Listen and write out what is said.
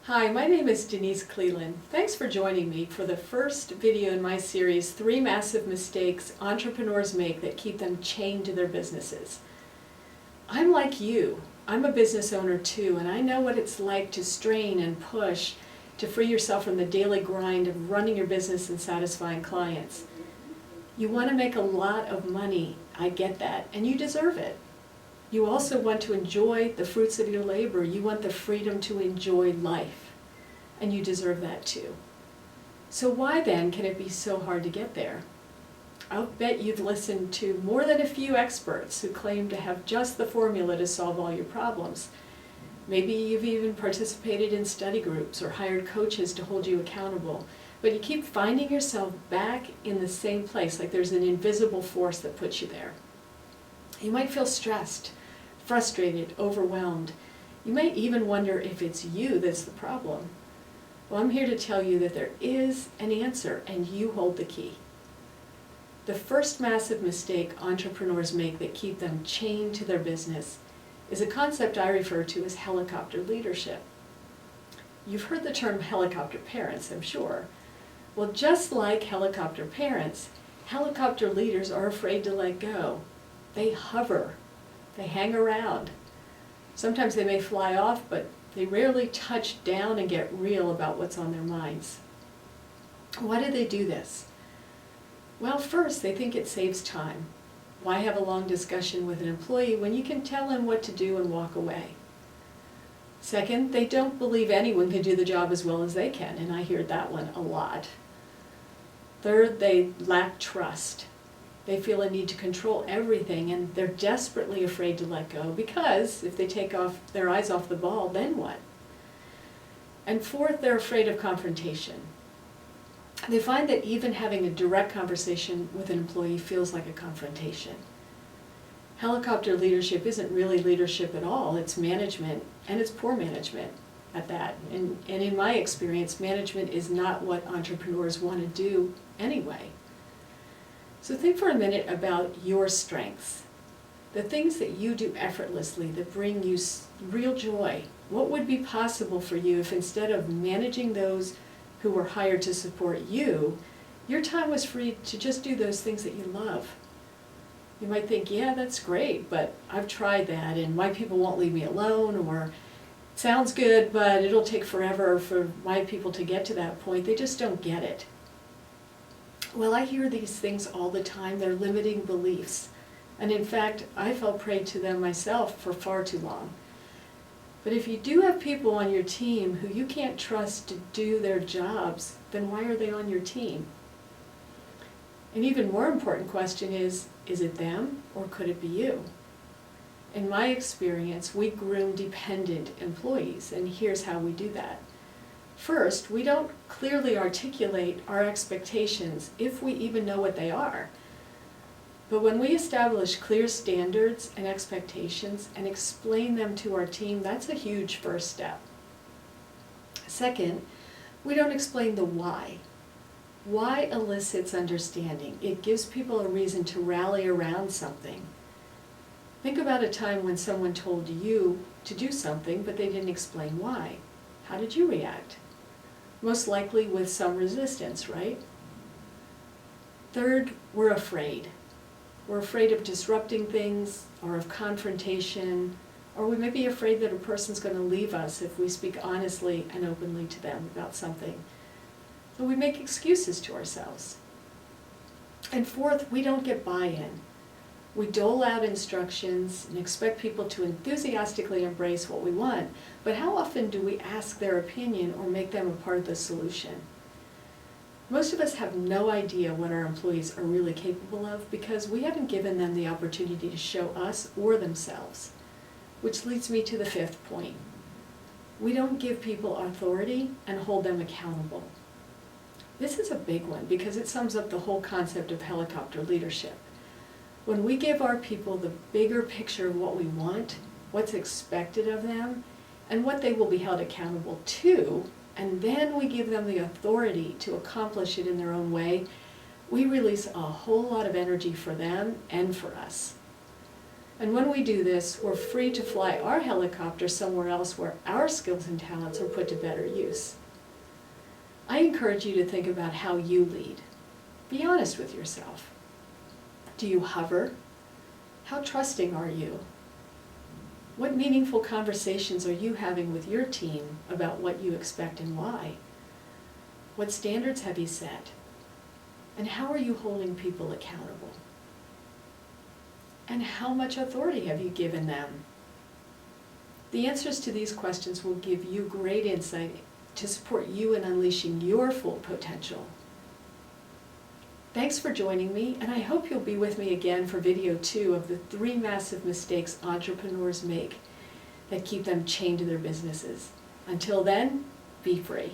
Hi, my name is Denise Clelan. Thanks for joining me for the first video in my series, 3 Massive Mistakes Entrepreneurs Make That Keep Them Chained to Their Businesses. I'm like you. I'm a business owner too, and I know what it's like to strain and push to free yourself from the daily grind of running your business and satisfying clients. You want to make a lot of money, I get that, and you deserve it. You also want to enjoy the fruits of your labor. You want the freedom to enjoy life, and you deserve that too. So why then can it be so hard to get there? I'll bet you've listened to more than a few experts who claim to have just the formula to solve all your problems. Maybe you've even participated in study groups or hired coaches to hold you accountable, but you keep finding yourself back in the same place, like there's an invisible force that puts you there. You might feel stressed, frustrated, overwhelmed. You might even wonder if it's you that's the problem. Well, I'm here to tell you that there is an answer, and you hold the key. The first massive mistake entrepreneurs make that keep them chained to their business is a concept I refer to as helicopter leadership. You've heard the term helicopter parents, I'm sure. Well, just like helicopter parents, helicopter leaders are afraid to let go. They hover. They hang around. Sometimes they may fly off, but they rarely touch down and get real about what's on their minds. Why do they do this? Well, first, they think it saves time. Why have a long discussion with an employee when you can tell him what to do and walk away? Second, they don't believe anyone can do the job as well as they can, and I hear that one a lot. Third, they lack trust. They feel a need to control everything, and they're desperately afraid to let go because if they take their eyes off the ball, then what? And fourth, they're afraid of confrontation. They find that even having a direct conversation with an employee feels like a confrontation. Helicopter leadership isn't really leadership at all. It's management, and it's poor management at that. And in my experience, management is not what entrepreneurs want to do anyway. So think for a minute about your strengths, the things that you do effortlessly that bring you real joy. What would be possible for you if instead of managing those who were hired to support you, your time was free to just do those things that you love? You might think, yeah, that's great, but I've tried that and my people won't leave me alone, or it sounds good, but it'll take forever for my people to get to that point. They just don't get it. Well, I hear these things all the time. They're limiting beliefs. And in fact, I fell prey to them myself for far too long. But if you do have people on your team who you can't trust to do their jobs, then why are they on your team? An even more important question is it them or could it be you? In my experience, we groom dependent employees, and here's how we do that. First, we don't clearly articulate our expectations if we even know what they are. But when we establish clear standards and expectations and explain them to our team, that's a huge first step. Second, we don't explain the why. Why elicits understanding. It gives people a reason to rally around something. Think about a time when someone told you to do something, but they didn't explain why. How did you react? Most likely with some resistance, right? Third, we're afraid. We're afraid of disrupting things or of confrontation, or we may be afraid that a person's going to leave us if we speak honestly and openly to them about something. So we make excuses to ourselves. And fourth, we don't get buy-in. We dole out instructions and expect people to enthusiastically embrace what we want, but how often do we ask their opinion or make them a part of the solution? Most of us have no idea what our employees are really capable of because we haven't given them the opportunity to show us or themselves. Which leads me to the fifth point. We don't give people authority and hold them accountable. This is a big one because it sums up the whole concept of helicopter leadership. When we give our people the bigger picture of what we want, what's expected of them, and what they will be held accountable to, and then we give them the authority to accomplish it in their own way, we release a whole lot of energy for them and for us. And when we do this, we're free to fly our helicopter somewhere else where our skills and talents are put to better use. I encourage you to think about how you lead. Be honest with yourself. Do you hover? How trusting are you? What meaningful conversations are you having with your team about what you expect and why? What standards have you set? And how are you holding people accountable? And how much authority have you given them? The answers to these questions will give you great insight to support you in unleashing your full potential. Thanks for joining me, and I hope you'll be with me again for video 2 of the 3 massive mistakes entrepreneurs make that keep them chained to their businesses. Until then, be free.